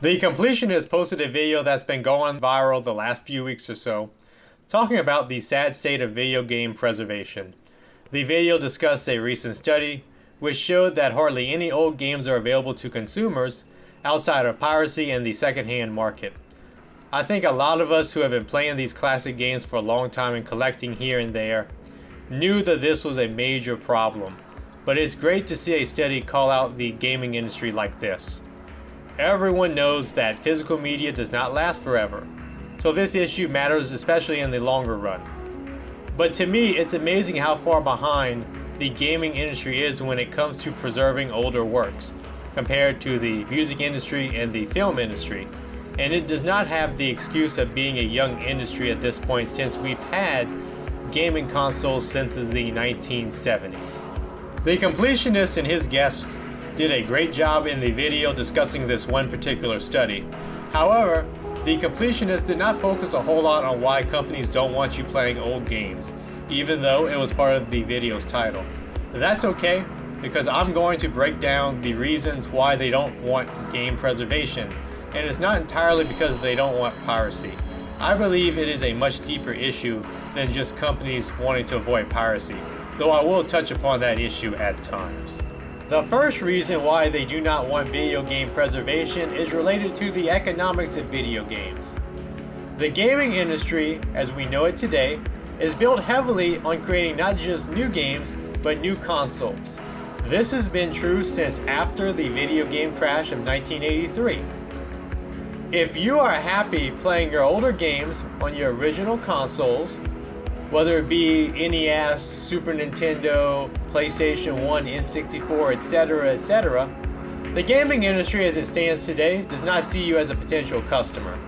The Completionist posted a video that's been going viral the last few weeks or so, talking about the sad state of video game preservation. The video discussed a recent study which showed that hardly any old games are available to consumers outside of piracy and the secondhand market. I think a lot of us who have been playing these classic games for a long time and collecting here and there knew that this was a major problem, but it's great to see a study call out the gaming industry like this. Everyone knows that physical media does not last forever, so this issue matters especially in the longer run. But to me, it's amazing how far behind the gaming industry is when it comes to preserving older works, compared to the music industry and the film industry. And it does not have the excuse of being a young industry at this point, since we've had gaming consoles since the 1970s. The Completionist and his guest did a great job in the video discussing this one particular study. However, the Completionist did not focus a whole lot on why companies don't want you playing old games, even though it was part of the video's title. That's okay, because I'm going to break down the reasons why they don't want game preservation, and it's not entirely because they don't want piracy. I believe it is a much deeper issue than just companies wanting to avoid piracy, though I will touch upon that issue at times. The first reason why they do not want video game preservation is related to the economics of video games. The gaming industry, as we know it today, is built heavily on creating not just new games, but new consoles. This has been true since after the video game crash of 1983. If you are happy playing your older games on your original consoles, whether it be NES, Super Nintendo, PlayStation 1, N64, etc., the gaming industry as it stands today does not see you as a potential customer.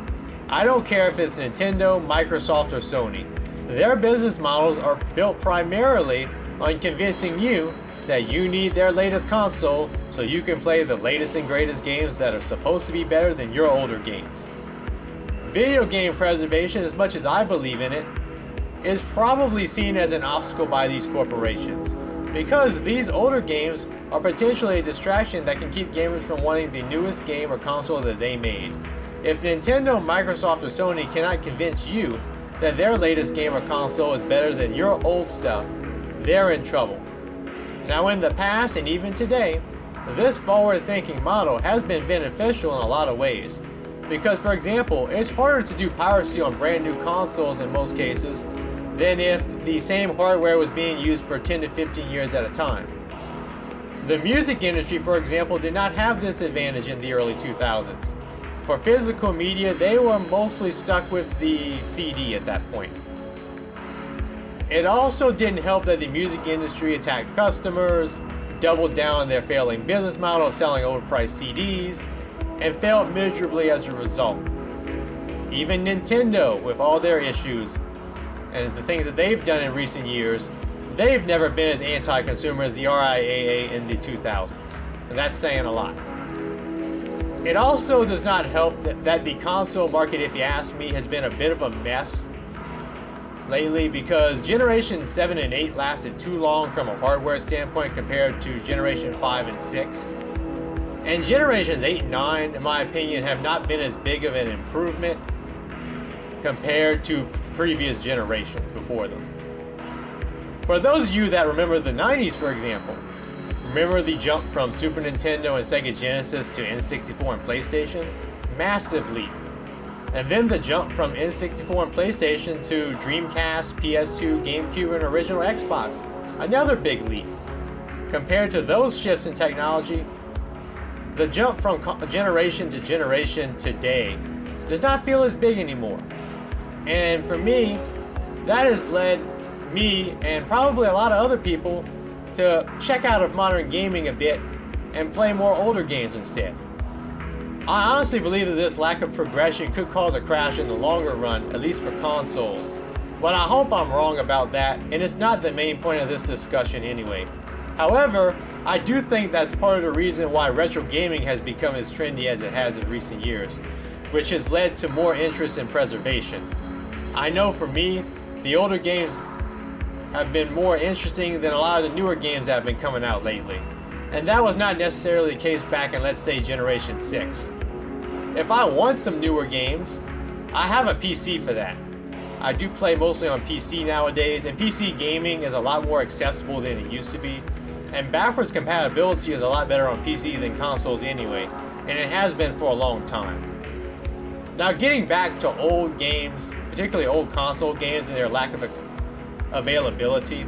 I don't care if it's Nintendo, Microsoft, or Sony. Their business models are built primarily on convincing you that you need their latest console so you can play the latest and greatest games that are supposed to be better than your older games. Video game preservation, as much as I believe in it, is probably seen as an obstacle by these corporations, because these older games are potentially a distraction that can keep gamers from wanting the newest game or console that they made. If Nintendo, Microsoft, or Sony cannot convince you that their latest game or console is better than your old stuff, they're in trouble. Now, in the past and even today, this forward-thinking model has been beneficial in a lot of ways, because, for example, it's harder to do piracy on brand new consoles in most cases than if the same hardware was being used for 10 to 15 years at a time. The music industry, for example, did not have this advantage in the early 2000s. For physical media, they were mostly stuck with the CD at that point. It also didn't help that the music industry attacked customers, doubled down on their failing business model of selling overpriced CDs, and failed miserably as a result. Even Nintendo, with all their issues and the things that they've done in recent years, they've never been as anti-consumer as the RIAA in the 2000s, and that's saying a lot. It also does not help that the console market, if you ask me, has been a bit of a mess lately, because Generation 7 and 8 lasted too long from a hardware standpoint compared to Generation 5 and 6. And Generations 8 and 9, in my opinion, have not been as big of an improvement compared to previous generations before them. For those of you that remember the 90s, for example, remember the jump from Super Nintendo and Sega Genesis to N64 and PlayStation? Massive leap. And then the jump from N64 and PlayStation to Dreamcast, PS2, GameCube, and original Xbox. Another big leap. Compared to those shifts in technology, the jump from generation to generation today does not feel as big anymore. And for me, that has led me, and probably a lot of other people, to check out of modern gaming a bit and play more older games instead. I honestly believe that this lack of progression could cause a crash in the longer run, at least for consoles. But I hope I'm wrong about that, and it's not the main point of this discussion anyway. However, I do think that's part of the reason why retro gaming has become as trendy as it has in recent years, which has led to more interest in preservation. I know for me, the older games have been more interesting than a lot of the newer games that have been coming out lately. And that was not necessarily the case back in, let's say, Generation 6. If I want some newer games, I have a PC for that. I do play mostly on PC nowadays, and PC gaming is a lot more accessible than it used to be. And backwards compatibility is a lot better on PC than consoles anyway, and it has been for a long time. Now, getting back to old games, particularly old console games and their lack of availability,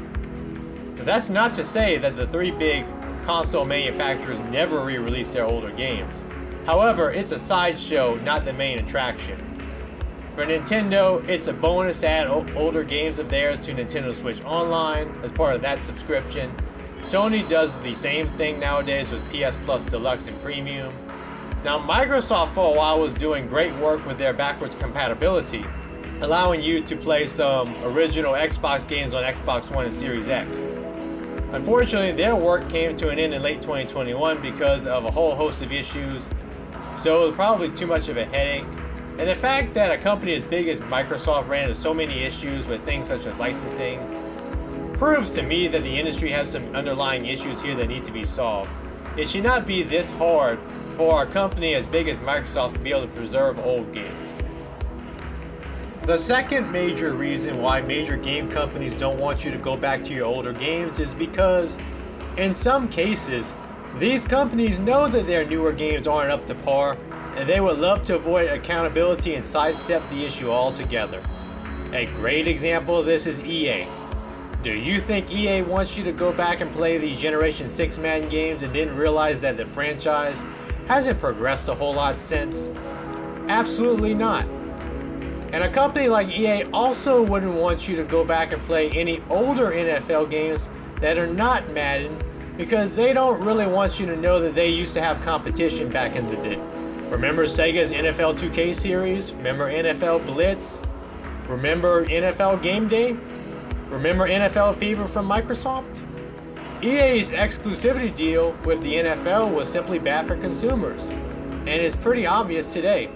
that's not to say that the three big console manufacturers never re-release their older games. However, it's a sideshow, not the main attraction. For Nintendo, it's a bonus to add older games of theirs to Nintendo Switch Online as part of that subscription. Sony does the same thing nowadays with PS Plus Deluxe and Premium. Now, Microsoft for a while was doing great work with their backwards compatibility, allowing you to play some original Xbox games on Xbox One and Series X. Unfortunately, their work came to an end in late 2021 because of a whole host of issues, so it was probably too much of a headache. And the fact that a company as big as Microsoft ran into so many issues with things such as licensing proves to me that the industry has some underlying issues here that need to be solved. It should not be this hard for a company as big as Microsoft to be able to preserve old games. The second major reason why major game companies don't want you to go back to your older games is because, in some cases, these companies know that their newer games aren't up to par, and they would love to avoid accountability and sidestep the issue altogether. A great example of this is EA. Do you think EA wants you to go back and play the Generation 6 Madden games and didn't realize that the franchise hasn't progressed a whole lot since? Absolutely not. And a company like EA also wouldn't want you to go back and play any older NFL games that are not Madden, because they don't really want you to know that they used to have competition back in the day. Remember Sega's NFL 2K series? Remember NFL Blitz? Remember NFL Game Day? Remember NFL Fever from Microsoft? EA's exclusivity deal with the NFL was simply bad for consumers, and it's pretty obvious today.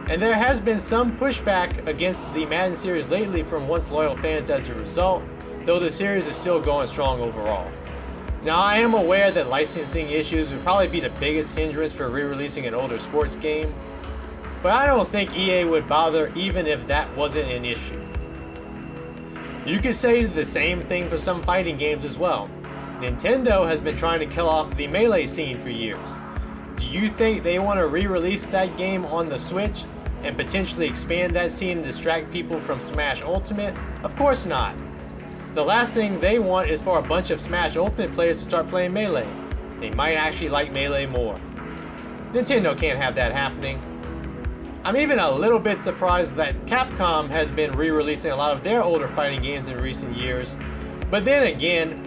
And there has been some pushback against the Madden series lately from once loyal fans as a result, though the series is still going strong overall. Now, I am aware that licensing issues would probably be the biggest hindrance for re-releasing an older sports game, but I don't think EA would bother even if that wasn't an issue. You could say the same thing for some fighting games as well. Nintendo has been trying to kill off the Melee scene for years. Do you think they want to re-release that game on the Switch and potentially expand that scene and distract people from Smash Ultimate? Of course not. The last thing they want is for a bunch of Smash Ultimate players to start playing Melee. They might actually like Melee more. Nintendo can't have that happening. I'm even a little bit surprised that Capcom has been re-releasing a lot of their older fighting games in recent years. But then again,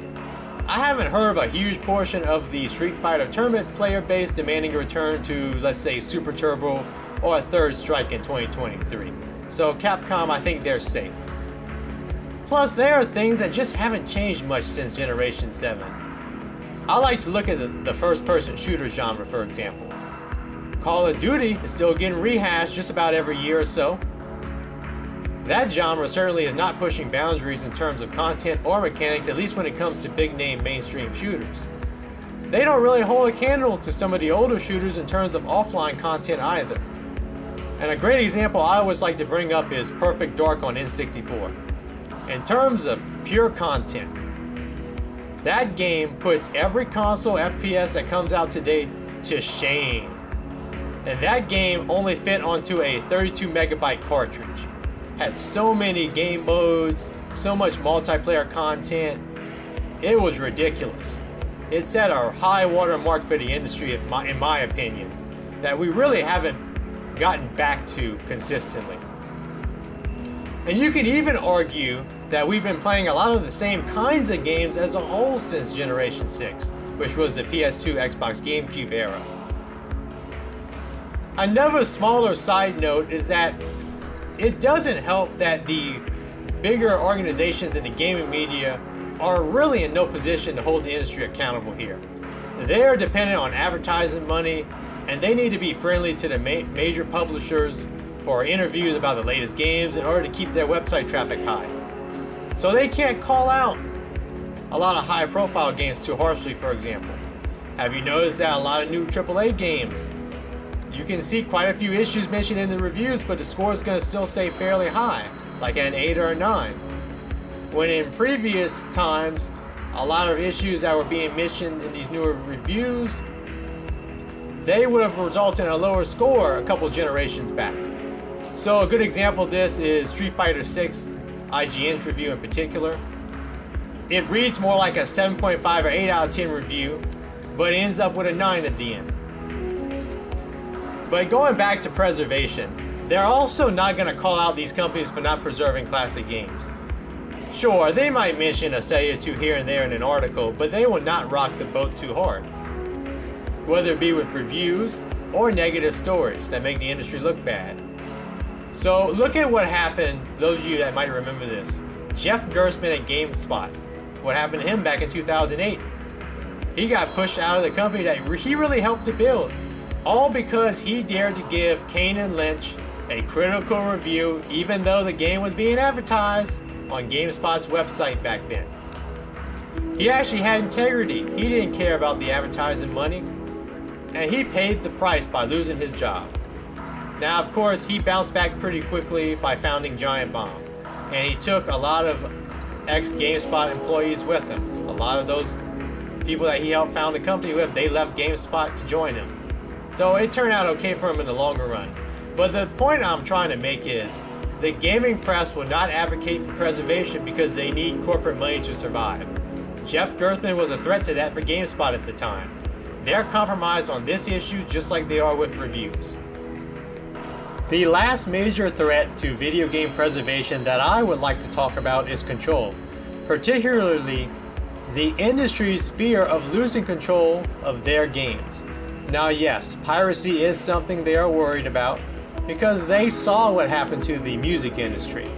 I haven't heard of a huge portion of the Street Fighter Tournament player base demanding a return to, let's say, Super Turbo or a Third Strike in 2023. So Capcom, I think they're safe. Plus, there are things that just haven't changed much since Generation 7. I like to look at the first-person shooter genre, for example. Call of Duty is still getting rehashed just about every year or so. That genre certainly is not pushing boundaries in terms of content or mechanics, at least when it comes to big-name mainstream shooters. They don't really hold a candle to some of the older shooters in terms of offline content either. And a great example I always like to bring up is Perfect Dark on N64. In terms of pure content, that game puts every console FPS that comes out today to shame. And that game only fit onto a 32 megabyte cartridge. Had so many game modes, so much multiplayer content, it was ridiculous. It set a high water mark for the industry, in my opinion, that we really haven't gotten back to consistently. And you could even argue that we've been playing a lot of the same kinds of games as a whole since Generation 6, which was the PS2, Xbox, GameCube era. Another smaller side note is that it doesn't help that the bigger organizations in the gaming media are really in no position to hold the industry accountable here. They are dependent on advertising money, and they need to be friendly to the major publishers for interviews about the latest games in order to keep their website traffic high. So they can't call out a lot of high-profile games too harshly, for example. Have you noticed that a lot of new AAA games you can see quite a few issues mentioned in the reviews, but the score is going to still stay fairly high, like an 8 or a 9. When in previous times, a lot of issues that were being mentioned in these newer reviews, they would have resulted in a lower score a couple generations back. So a good example of this is Street Fighter 6, IGN's review in particular. It reads more like a 7.5 or 8 out of 10 review, but ends up with a 9 at the end. But going back to preservation, they're also not going to call out these companies for not preserving classic games. Sure, they might mention a study or two here and there in an article, but they will not rock the boat too hard. Whether it be with reviews or negative stories that make the industry look bad. So look at what happened, those of you that might remember this. Jeff Gerstmann at GameSpot. What happened to him back in 2008? He got pushed out of the company that he really helped to build. All because he dared to give Kane and Lynch a critical review even though the game was being advertised on GameSpot's website back then. He actually had integrity. He didn't care about the advertising money, and he paid the price by losing his job. Now, of course, he bounced back pretty quickly by founding Giant Bomb, and he took a lot of ex-GameSpot employees with him. A lot of those people that he helped found the company with, they left GameSpot to join him. So it turned out okay for him in the longer run. But the point I'm trying to make is, the gaming press will not advocate for preservation because they need corporate money to survive. Jeff Gerstmann was a threat to that for GameSpot at the time. They're compromised on this issue just like they are with reviews. The last major threat to video game preservation that I would like to talk about is control, particularly the industry's fear of losing control of their games. Now yes, piracy is something they are worried about because they saw what happened to the music industry.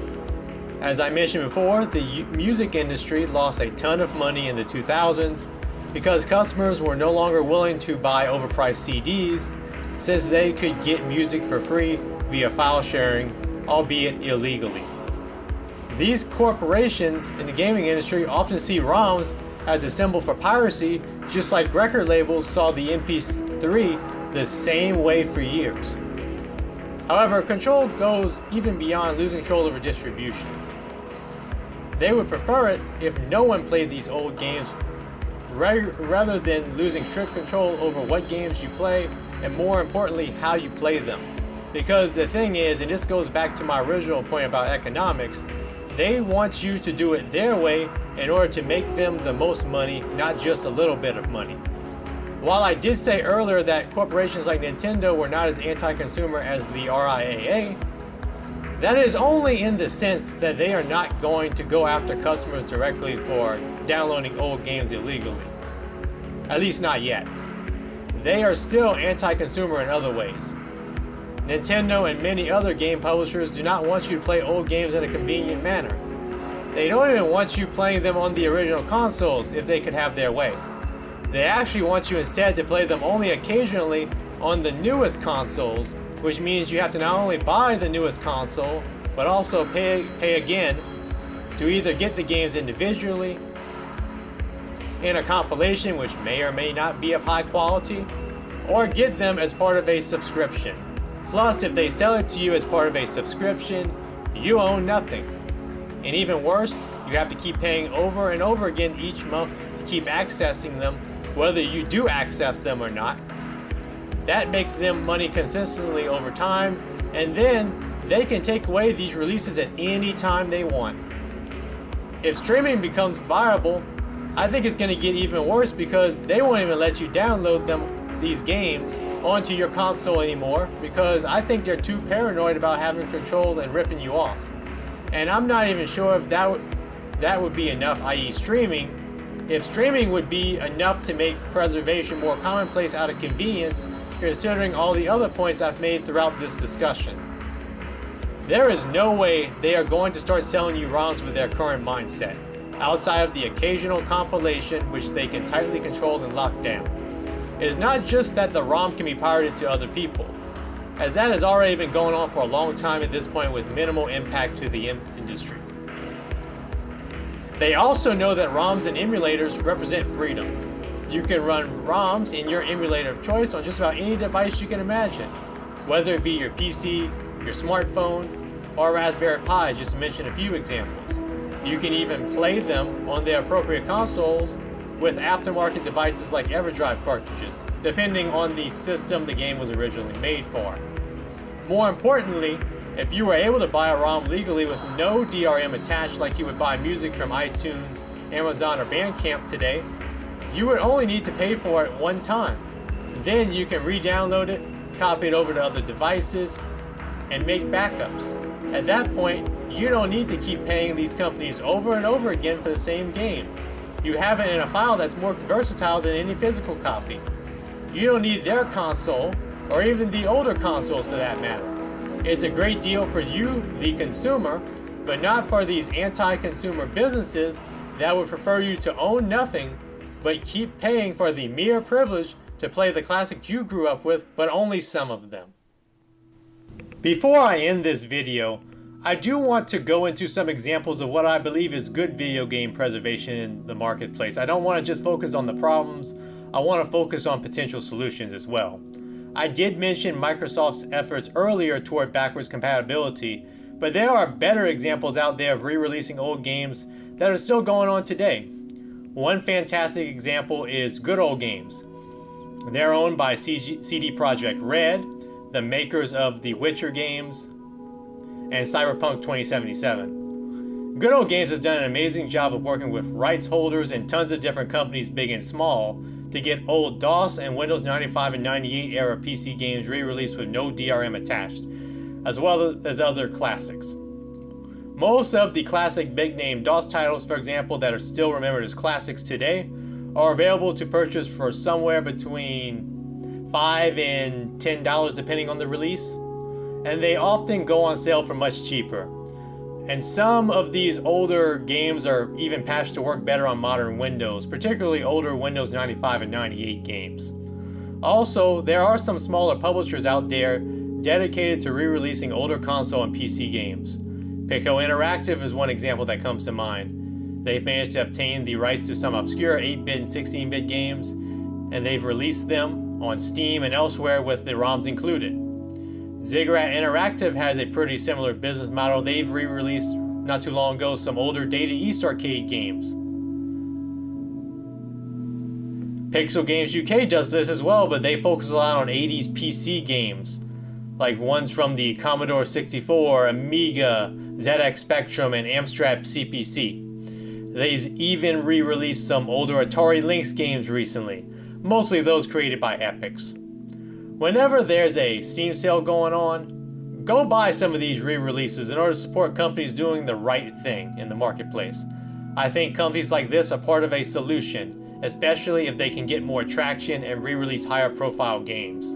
As I mentioned before, the music industry lost a ton of money in the 2000s because customers were no longer willing to buy overpriced CDs since they could get music for free via file sharing, albeit illegally. These corporations in the gaming industry often see ROMs as a symbol for piracy, just like record labels saw the MP3 the same way for years. However, control goes even beyond losing control over distribution. They would prefer it if no one played these old games rather than losing strict control over what games you play and, more importantly, how you play them. Because the thing is, and this goes back to my original point about economics, they want you to do it their way in order to make them the most money, not just a little bit of money. While I did say earlier that corporations like Nintendo were not as anti-consumer as the RIAA, that is only in the sense that they are not going to go after customers directly for downloading old games illegally. At least not yet. They are still anti-consumer in other ways. Nintendo and many other game publishers do not want you to play old games in a convenient manner. They don't even want you playing them on the original consoles if they could have their way. They actually want you instead to play them only occasionally on the newest consoles, which means you have to not only buy the newest console, but also pay again to either get the games individually, in a compilation which may or may not be of high quality, or get them as part of a subscription. Plus, if they sell it to you as part of a subscription, you own nothing. And even worse, you have to keep paying over and over again each month to keep accessing them, whether you do access them or not. That makes them money consistently over time, and then they can take away these releases at any time they want. If streaming becomes viable, I think it's going to get even worse because they won't even let you download these games onto your console anymore because I think they're too paranoid about having control and ripping you off. And I'm not even sure if that would be enough, i.e. streaming. If streaming would be enough to make preservation more commonplace out of convenience, considering all the other points I've made throughout this discussion. There is no way they are going to start selling you ROMs with their current mindset, outside of the occasional compilation which they can tightly control and lock down. It is not just that the ROM can be pirated to other people, as that has already been going on for a long time at this point with minimal impact to the industry. They also know that ROMs and emulators represent freedom. You can run ROMs in your emulator of choice on just about any device you can imagine, whether it be your PC, your smartphone, or Raspberry Pi, just to mention a few examples. You can even play them on the appropriate consoles with aftermarket devices like EverDrive cartridges, depending on the system the game was originally made for. More importantly, if you were able to buy a ROM legally with no DRM attached like you would buy music from iTunes, Amazon, or Bandcamp today, you would only need to pay for it one time. Then you can re-download it, copy it over to other devices, and make backups. At that point, you don't need to keep paying these companies over and over again for the same game. You have it in a file that's more versatile than any physical copy. You don't need their console, or even the older consoles for that matter. It's a great deal for you, the consumer, but not for these anti-consumer businesses that would prefer you to own nothing, but keep paying for the mere privilege to play the classics you grew up with, but only some of them. Before I end this video, I do want to go into some examples of what I believe is good video game preservation in the marketplace. I don't want to just focus on the problems, I want to focus on potential solutions as well. I did mention Microsoft's efforts earlier toward backwards compatibility, but there are better examples out there of re-releasing old games that are still going on today. One fantastic example is Good Old Games. They're owned by CD Projekt Red, the makers of the Witcher games, and Cyberpunk 2077. Good Old Games has done an amazing job of working with rights holders and tons of different companies, big and small, to get old DOS and Windows 95 and 98 era PC games re-released with no DRM attached, as well as other classics. Most of the classic big-name DOS titles, for example, that are still remembered as classics today, are available to purchase for somewhere between $5 and $10 depending on the release, and they often go on sale for much cheaper. And some of these older games are even patched to work better on modern Windows, particularly older Windows 95 and 98 games. Also, there are some smaller publishers out there dedicated to re-releasing older console and PC games. Pico Interactive is one example that comes to mind. They've managed to obtain the rights to some obscure 8-bit and 16-bit games, and they've released them on Steam and elsewhere with the ROMs included. Ziggurat Interactive has a pretty similar business model. They've re-released not too long ago some older Data East arcade games. Pixel Games UK does this as well, but they focus a lot on 80s PC games, like ones from the Commodore 64, Amiga, ZX Spectrum, and Amstrad CPC. They've even re-released some older Atari Lynx games recently, mostly those created by Epix. Whenever there's a Steam sale going on, go buy some of these re-releases in order to support companies doing the right thing in the marketplace. I think companies like this are part of a solution, especially if they can get more traction and re-release higher profile games.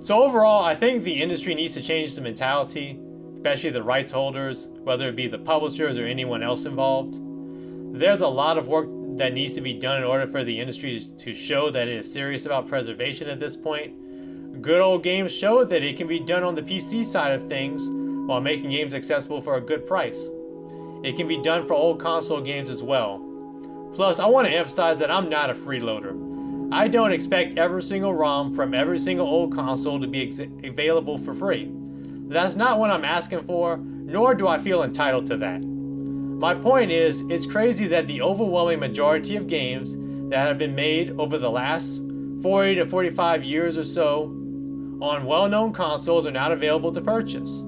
So overall, I think the industry needs to change the mentality, especially the rights holders, whether it be the publishers or anyone else involved. There's a lot of work that needs to be done in order for the industry to show that it is serious about preservation at this point. Good Old Games showed that it can be done on the PC side of things while making games accessible for a good price. It can be done for old console games as well. Plus, I want to emphasize that I'm not a freeloader. I don't expect every single ROM from every single old console to be available for free. That's not what I'm asking for, nor do I feel entitled to that. My point is, it's crazy that the overwhelming majority of games that have been made over the last 40 to 45 years or so on well-known consoles are not available to purchase.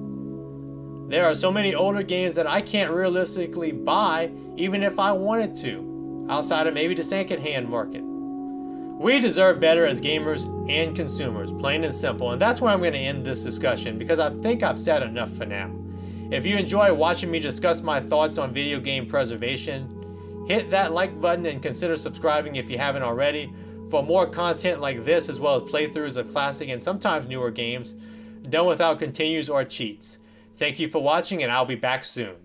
There are so many older games that I can't realistically buy even if I wanted to, outside of maybe the second-hand market. We deserve better as gamers and consumers, plain and simple, and that's where I'm going to end this discussion because I think I've said enough for now. If you enjoy watching me discuss my thoughts on video game preservation, hit that like button and consider subscribing if you haven't already for more content like this, as well as playthroughs of classic and sometimes newer games done without continues or cheats. Thank you for watching, and I'll be back soon.